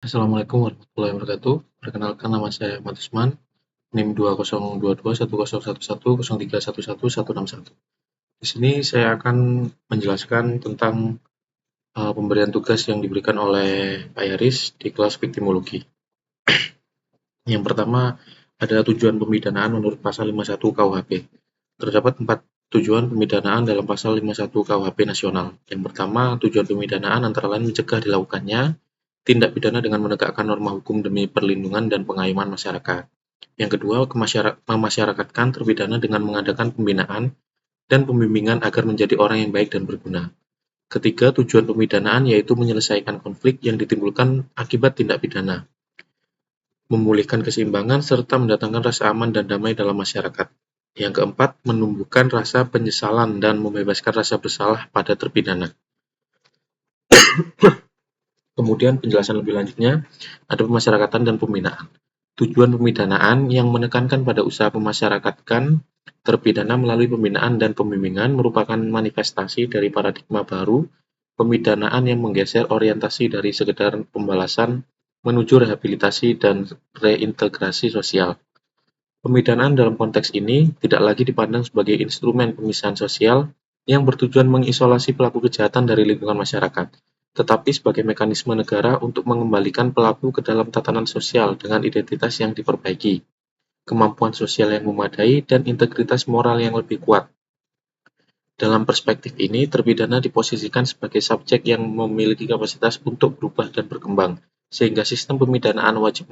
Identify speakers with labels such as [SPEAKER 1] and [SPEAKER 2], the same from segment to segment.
[SPEAKER 1] Assalamualaikum warahmatullahi wabarakatuh. Perkenalkan, nama saya Ahmad Usman, NIM 2022 10311031111161. Di sini saya akan menjelaskan tentang pemberian tugas yang diberikan oleh Pak Yaris di kelas viktimologi. Yang pertama, ada tujuan pemidanaan menurut pasal 51 KUHP. Terdapat 4 tujuan pemidanaan dalam pasal 51 KUHP nasional. Yang pertama, tujuan pemidanaan antara lain mencegah dilakukannya tindak pidana dengan menegakkan norma hukum demi perlindungan dan pengayoman masyarakat. Yang kedua, memasyarakatkan terpidana dengan mengadakan pembinaan dan pembimbingan agar menjadi orang yang baik dan berguna. Ketiga, tujuan pemidanaan yaitu menyelesaikan konflik yang ditimbulkan akibat tindak pidana, memulihkan keseimbangan, serta mendatangkan rasa aman dan damai dalam masyarakat. Yang keempat, menumbuhkan rasa penyesalan dan membebaskan rasa bersalah pada terpidana. Kemudian penjelasan lebih lanjutnya, ada pemasyarakatan dan pembinaan. Tujuan pemidanaan yang menekankan pada usaha memasyarakatkan terpidana melalui pembinaan dan pembimbingan merupakan manifestasi dari paradigma baru pemidanaan yang menggeser orientasi dari sekedar pembalasan menuju rehabilitasi dan reintegrasi sosial. Pemidanaan dalam konteks ini tidak lagi dipandang sebagai instrumen pemisahan sosial yang bertujuan mengisolasi pelaku kejahatan dari lingkungan masyarakat, tetapi sebagai mekanisme negara untuk mengembalikan pelaku ke dalam tatanan sosial dengan identitas yang diperbaiki, kemampuan sosial yang memadai, dan integritas moral yang lebih kuat. Dalam perspektif ini, terpidana diposisikan sebagai subjek yang memiliki kapasitas untuk berubah dan berkembang, sehingga sistem pemidanaan wajib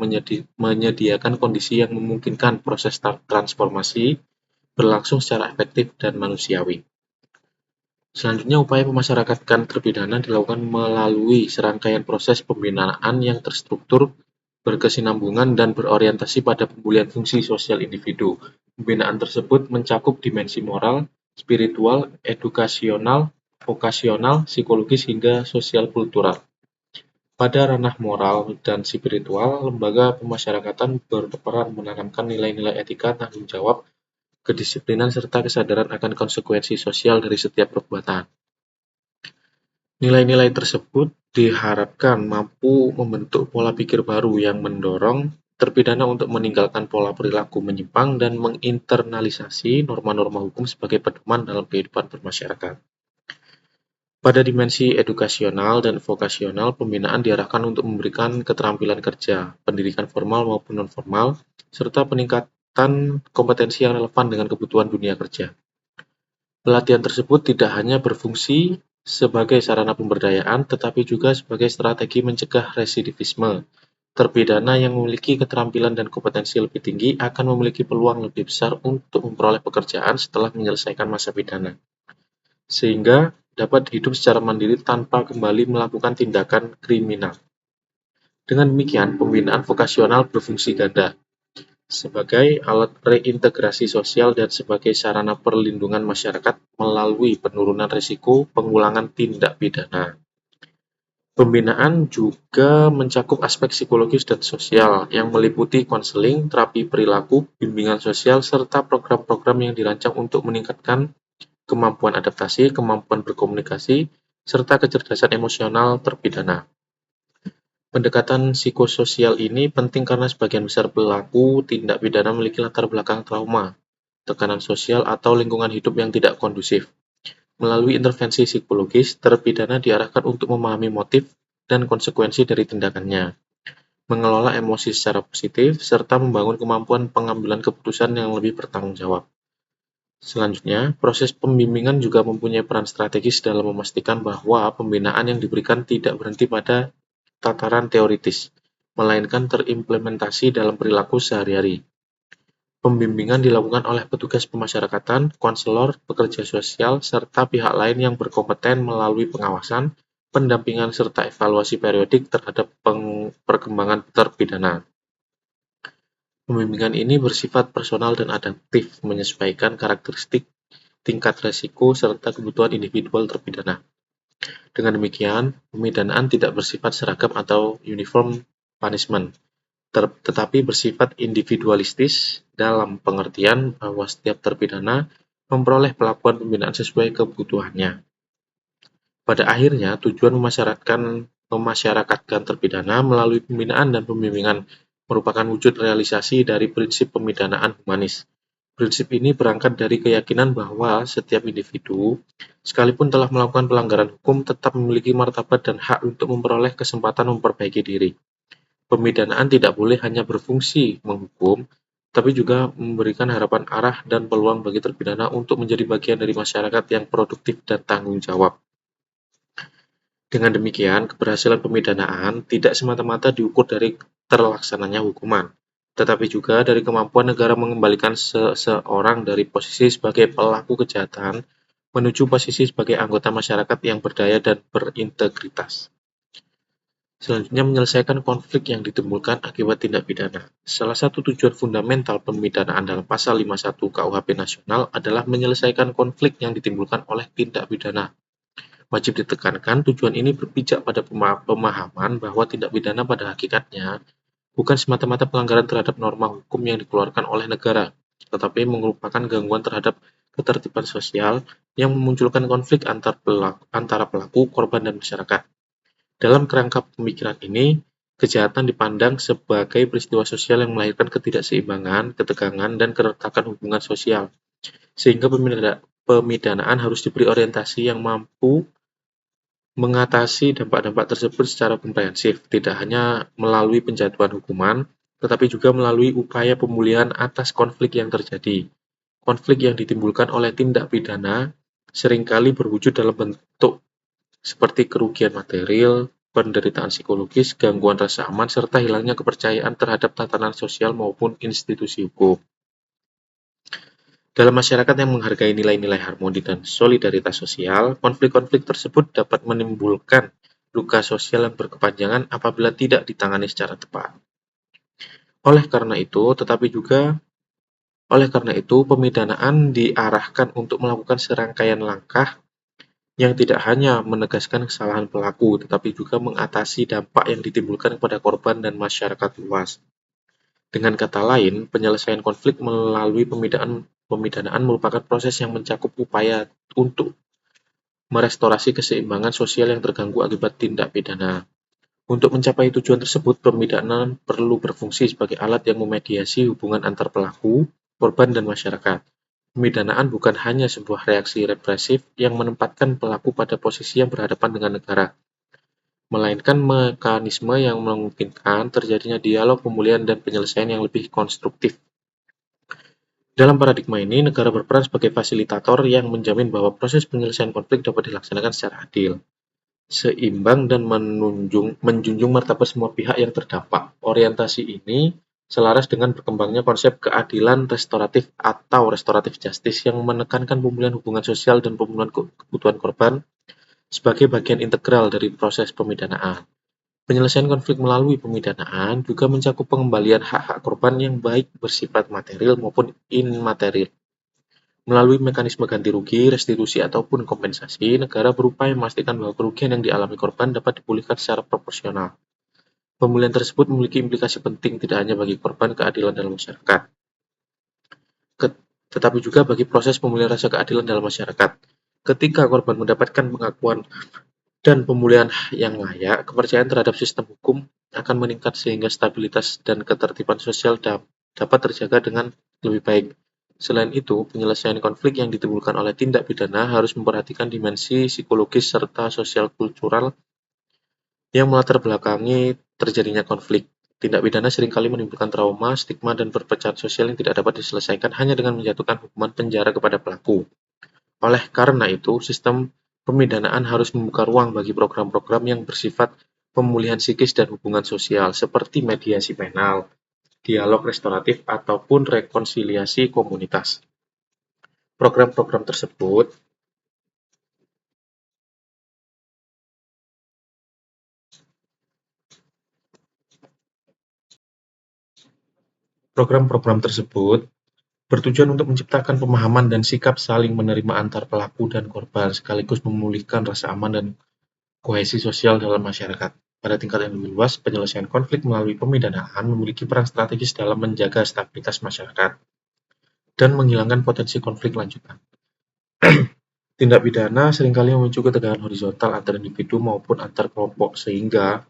[SPEAKER 1] menyediakan kondisi yang memungkinkan proses transformasi berlangsung secara efektif dan manusiawi. Selanjutnya, upaya memasyarakatkan terpidana dilakukan melalui serangkaian proses pembinaan yang terstruktur, berkesinambungan, dan berorientasi pada pemulihan fungsi sosial individu. Pembinaan tersebut mencakup dimensi moral, spiritual, edukasional, vokasional, psikologis, hingga sosial kultural. Pada ranah moral dan spiritual, lembaga pemasyarakatan berperan menanamkan nilai-nilai etika, tanggung jawab, kedisiplinan, serta kesadaran akan konsekuensi sosial dari setiap perbuatan. Nilai-nilai tersebut diharapkan mampu membentuk pola pikir baru yang mendorong terpidana untuk meninggalkan pola perilaku menyimpang dan menginternalisasi norma-norma hukum sebagai pedoman dalam kehidupan bermasyarakat. Pada dimensi edukasional dan vokasional, pembinaan diarahkan untuk memberikan keterampilan kerja, pendidikan formal maupun non-formal, serta peningkatan kompetensi yang relevan dengan kebutuhan dunia kerja. Pelatihan tersebut tidak hanya berfungsi sebagai sarana pemberdayaan, tetapi juga sebagai strategi mencegah residivisme. Terpidana yang memiliki keterampilan dan kompetensi lebih tinggi akan memiliki peluang lebih besar untuk memperoleh pekerjaan setelah menyelesaikan masa pidana, sehingga dapat hidup secara mandiri tanpa kembali melakukan tindakan kriminal. Dengan demikian, pembinaan vokasional berfungsi ganda sebagai alat reintegrasi sosial dan sebagai sarana perlindungan masyarakat melalui penurunan risiko pengulangan tindak pidana. Pembinaan juga mencakup aspek psikologis dan sosial yang meliputi konseling, terapi perilaku, bimbingan sosial, serta program-program yang dirancang untuk meningkatkan kemampuan adaptasi, kemampuan berkomunikasi, serta kecerdasan emosional terpidana. Pendekatan psikososial ini penting karena sebagian besar pelaku tindak pidana memiliki latar belakang trauma, tekanan sosial, atau lingkungan hidup yang tidak kondusif. Melalui intervensi psikologis, terpidana diarahkan untuk memahami motif dan konsekuensi dari tindakannya, mengelola emosi secara positif, serta membangun kemampuan pengambilan keputusan yang lebih bertanggung jawab. Selanjutnya, proses pembimbingan juga mempunyai peran strategis dalam memastikan bahwa pembinaan yang diberikan tidak berhenti pada tataran teoritis, melainkan terimplementasi dalam perilaku sehari-hari. Pembimbingan dilakukan oleh petugas pemasyarakatan, konselor, pekerja sosial, serta pihak lain yang berkompeten melalui pengawasan, pendampingan, serta evaluasi periodik terhadap perkembangan terpidana. Pembimbingan ini bersifat personal dan adaptif, menyesuaikan karakteristik, tingkat resiko, serta kebutuhan individual terpidana. Dengan demikian, pemidanaan tidak bersifat seragam atau uniform punishment, tetapi bersifat individualistis dalam pengertian bahwa setiap terpidana memperoleh perlakuan pembinaan sesuai kebutuhannya. Pada akhirnya, tujuan memasyarakatkan memasyarakatkan terpidana melalui pembinaan dan pembimbingan merupakan wujud realisasi dari prinsip pemidanaan humanis. Prinsip ini berangkat dari keyakinan bahwa setiap individu, sekalipun telah melakukan pelanggaran hukum, tetap memiliki martabat dan hak untuk memperoleh kesempatan memperbaiki diri. Pemidanaan tidak boleh hanya berfungsi menghukum, tapi juga memberikan harapan arah dan peluang bagi terpidana untuk menjadi bagian dari masyarakat yang produktif dan tanggung jawab. Dengan demikian, keberhasilan pemidanaan tidak semata-mata diukur dari terlaksananya hukuman, tetapi juga dari kemampuan negara mengembalikan seseorang dari posisi sebagai pelaku kejahatan menuju posisi sebagai anggota masyarakat yang berdaya dan berintegritas. Selanjutnya, menyelesaikan konflik yang ditimbulkan akibat tindak pidana. Salah satu tujuan fundamental pemidanaan dalam pasal 51 KUHP nasional adalah menyelesaikan konflik yang ditimbulkan oleh tindak pidana. Wajib ditekankan, tujuan ini berpijak pada pemahaman bahwa tindak pidana pada hakikatnya bukan semata-mata pelanggaran terhadap norma hukum yang dikeluarkan oleh negara, tetapi merupakan gangguan terhadap ketertiban sosial yang memunculkan konflik antara pelaku, korban, dan masyarakat. Dalam kerangka pemikiran ini, kejahatan dipandang sebagai peristiwa sosial yang melahirkan ketidakseimbangan, ketegangan, dan keretakan hubungan sosial, sehingga pemidanaan harus diberi orientasi yang mampu mengatasi dampak-dampak tersebut secara komprehensif, tidak hanya melalui penjatuhan hukuman, tetapi juga melalui upaya pemulihan atas konflik yang terjadi. Konflik yang ditimbulkan oleh tindak pidana seringkali berwujud dalam bentuk seperti kerugian material, penderitaan psikologis, gangguan rasa aman, serta hilangnya kepercayaan terhadap tatanan sosial maupun institusi hukum. Dalam masyarakat yang menghargai nilai-nilai harmoni dan solidaritas sosial, konflik-konflik tersebut dapat menimbulkan luka sosial yang berkepanjangan apabila tidak ditangani secara tepat. Oleh karena itu, pemidanaan diarahkan untuk melakukan serangkaian langkah yang tidak hanya menegaskan kesalahan pelaku, tetapi juga mengatasi dampak yang ditimbulkan kepada korban dan masyarakat luas. Dengan kata lain, penyelesaian konflik melalui pemidanaan merupakan proses yang mencakup upaya untuk merestorasi keseimbangan sosial yang terganggu akibat tindak pidana. Untuk mencapai tujuan tersebut, pemidanaan perlu berfungsi sebagai alat yang memediasi hubungan antar pelaku, korban, dan masyarakat. Pemidanaan bukan hanya sebuah reaksi represif yang menempatkan pelaku pada posisi yang berhadapan dengan negara, melainkan mekanisme yang memungkinkan terjadinya dialog, pemulihan, dan penyelesaian yang lebih konstruktif. Dalam paradigma ini, negara berperan sebagai fasilitator yang menjamin bahwa proses penyelesaian konflik dapat dilaksanakan secara adil, seimbang, dan menjunjung martabat semua pihak yang terdampak. Orientasi ini selaras dengan berkembangnya konsep keadilan restoratif atau restoratif justice yang menekankan pemulihan hubungan sosial dan pemenuhan kebutuhan korban sebagai bagian integral dari proses pemidanaan. Penyelesaian konflik melalui pemidanaan juga mencakup pengembalian hak-hak korban yang baik bersifat material maupun immaterial. Melalui mekanisme ganti rugi, restitusi, ataupun kompensasi, negara berupaya memastikan bahwa kerugian yang dialami korban dapat dipulihkan secara proporsional. Pemulihan tersebut memiliki implikasi penting tidak hanya bagi korban keadilan dalam masyarakat, tetapi juga bagi proses pemulihan rasa keadilan dalam masyarakat. Ketika korban mendapatkan pengakuan dan pemulihan yang layak, kepercayaan terhadap sistem hukum akan meningkat sehingga stabilitas dan ketertiban sosial dapat terjaga dengan lebih baik. Selain itu, penyelesaian konflik yang ditimbulkan oleh tindak pidana harus memperhatikan dimensi psikologis serta sosial kultural yang melatar belakangi terjadinya konflik. Tindak pidana seringkali menimbulkan trauma, stigma, dan perpecahan sosial yang tidak dapat diselesaikan hanya dengan menjatuhkan hukuman penjara kepada pelaku. Oleh karena itu, sistem pemidanaan harus membuka ruang bagi program-program yang bersifat pemulihan psikis dan hubungan sosial, seperti mediasi penal, dialog restoratif, ataupun rekonsiliasi komunitas. Program-program tersebut bertujuan untuk menciptakan pemahaman dan sikap saling menerima antar pelaku dan korban, sekaligus memulihkan rasa aman dan kohesi sosial dalam masyarakat. Pada tingkat yang lebih luas, penyelesaian konflik melalui pemidanaan memiliki peran strategis dalam menjaga stabilitas masyarakat dan menghilangkan potensi konflik lanjutan. Tindak pidana seringkali memicu ketegangan horizontal antar individu maupun antar kelompok, sehingga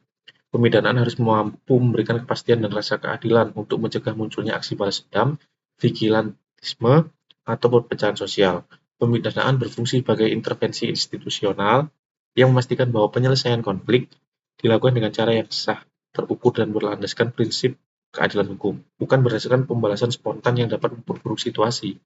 [SPEAKER 1] pemidanaan harus mampu memberikan kepastian dan rasa keadilan untuk mencegah munculnya aksi balas dendam, vigilantisme, atau perpecahan sosial. Pemidanaan berfungsi sebagai intervensi institusional yang memastikan bahwa penyelesaian konflik dilakukan dengan cara yang sah, terukur, dan berlandaskan prinsip keadilan hukum, bukan berdasarkan pembalasan spontan yang dapat memperburuk situasi.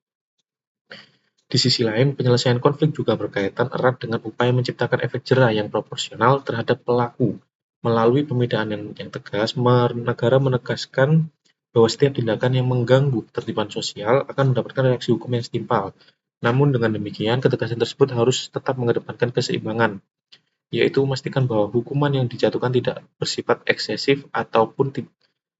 [SPEAKER 1] Di sisi lain, penyelesaian konflik juga berkaitan erat dengan upaya menciptakan efek jera yang proporsional terhadap pelaku. Melalui pemidanaan yang tegas, negara menegaskan bahwa setiap tindakan yang mengganggu ketertiban sosial akan mendapatkan reaksi hukum yang setimpal. Namun dengan demikian, ketegasan tersebut harus tetap mengedepankan keseimbangan, yaitu memastikan bahwa hukuman yang dijatuhkan tidak bersifat eksesif ataupun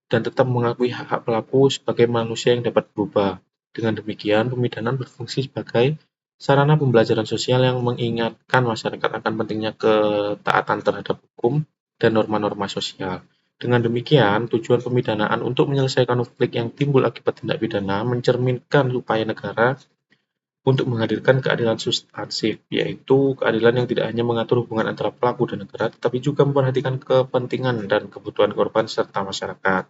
[SPEAKER 1] dan tetap mengakui hak-hak pelaku sebagai manusia yang dapat berubah. Dengan demikian, pemidanaan berfungsi sebagai sarana pembelajaran sosial yang mengingatkan masyarakat akan pentingnya ketaatan terhadap hukum dan norma-norma sosial. Dengan demikian, tujuan pemidanaan untuk menyelesaikan konflik yang timbul akibat tindak pidana mencerminkan upaya negara untuk menghadirkan keadilan substansif, yaitu keadilan yang tidak hanya mengatur hubungan antara pelaku dan negara, tetapi juga memperhatikan kepentingan dan kebutuhan korban serta masyarakat.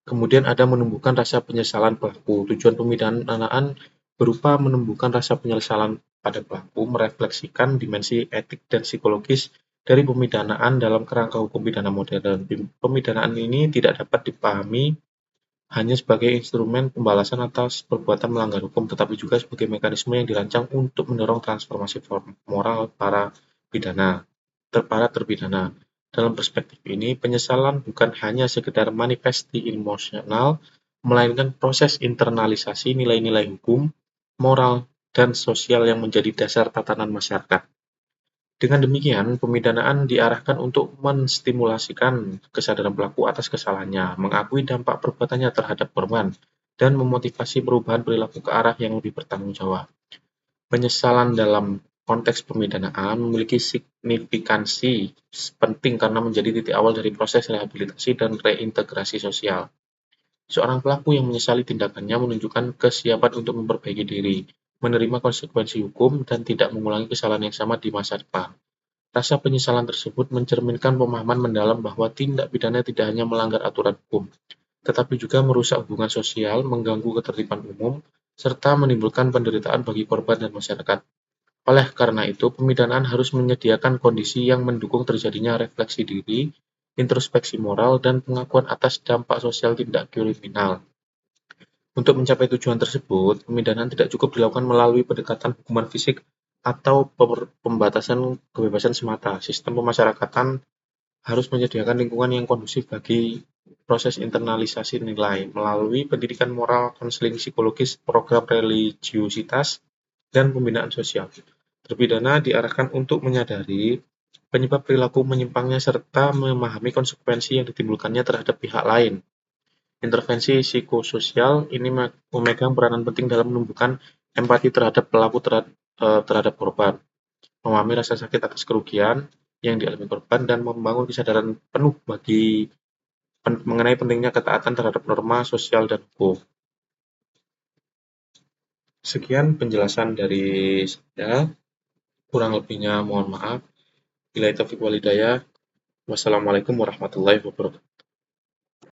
[SPEAKER 1] Kemudian ada menumbuhkan rasa penyesalan pelaku. Tujuan pemidanaan berupa menumbuhkan rasa penyesalan pada pelaku, merefleksikan dimensi etik dan psikologis dari pemidanaan dalam kerangka hukum pidana modern. Pemidanaan ini tidak dapat dipahami hanya sebagai instrumen pembalasan atas perbuatan melanggar hukum, tetapi juga sebagai mekanisme yang dirancang untuk mendorong transformasi moral para terpidana. Dalam perspektif ini, penyesalan bukan hanya sekedar manifesti emosional, melainkan proses internalisasi nilai-nilai hukum, moral, dan sosial yang menjadi dasar tatanan masyarakat. Dengan demikian, pemidanaan diarahkan untuk menstimulasikan kesadaran pelaku atas kesalahannya, mengakui dampak perbuatannya terhadap korban, dan memotivasi perubahan perilaku ke arah yang lebih bertanggung jawab. Penyesalan dalam konteks pemidanaan memiliki signifikansi penting karena menjadi titik awal dari proses rehabilitasi dan reintegrasi sosial. Seorang pelaku yang menyesali tindakannya menunjukkan kesiapan untuk memperbaiki diri, menerima konsekuensi hukum, dan tidak mengulangi kesalahan yang sama di masa depan. Rasa penyesalan tersebut mencerminkan pemahaman mendalam bahwa tindak pidana tidak hanya melanggar aturan hukum, tetapi juga merusak hubungan sosial, mengganggu ketertiban umum, serta menimbulkan penderitaan bagi korban dan masyarakat. Oleh karena itu, pemidanaan harus menyediakan kondisi yang mendukung terjadinya refleksi diri, introspeksi moral, dan pengakuan atas dampak sosial tindak kriminal. Untuk mencapai tujuan tersebut, pemidanaan tidak cukup dilakukan melalui pendekatan hukuman fisik atau pembatasan kebebasan semata. Sistem pemasyarakatan harus menyediakan lingkungan yang kondusif bagi proses internalisasi nilai melalui pendidikan moral, konseling psikologis, program religiusitas, dan pembinaan sosial. Terpidana diarahkan untuk menyadari penyebab perilaku menyimpangnya serta memahami konsekuensi yang ditimbulkannya terhadap pihak lain. Intervensi psikososial ini memegang peranan penting dalam menumbuhkan empati terhadap pelaku terhadap korban, memahami rasa sakit atas kerugian yang dialami korban, dan membangun kesadaran penuh mengenai pentingnya ketaatan terhadap norma sosial dan hukum. Sekian penjelasan dari saya, kurang lebihnya mohon maaf. Billahi taufiq wal hidayah. Wassalamualaikum warahmatullahi wabarakatuh.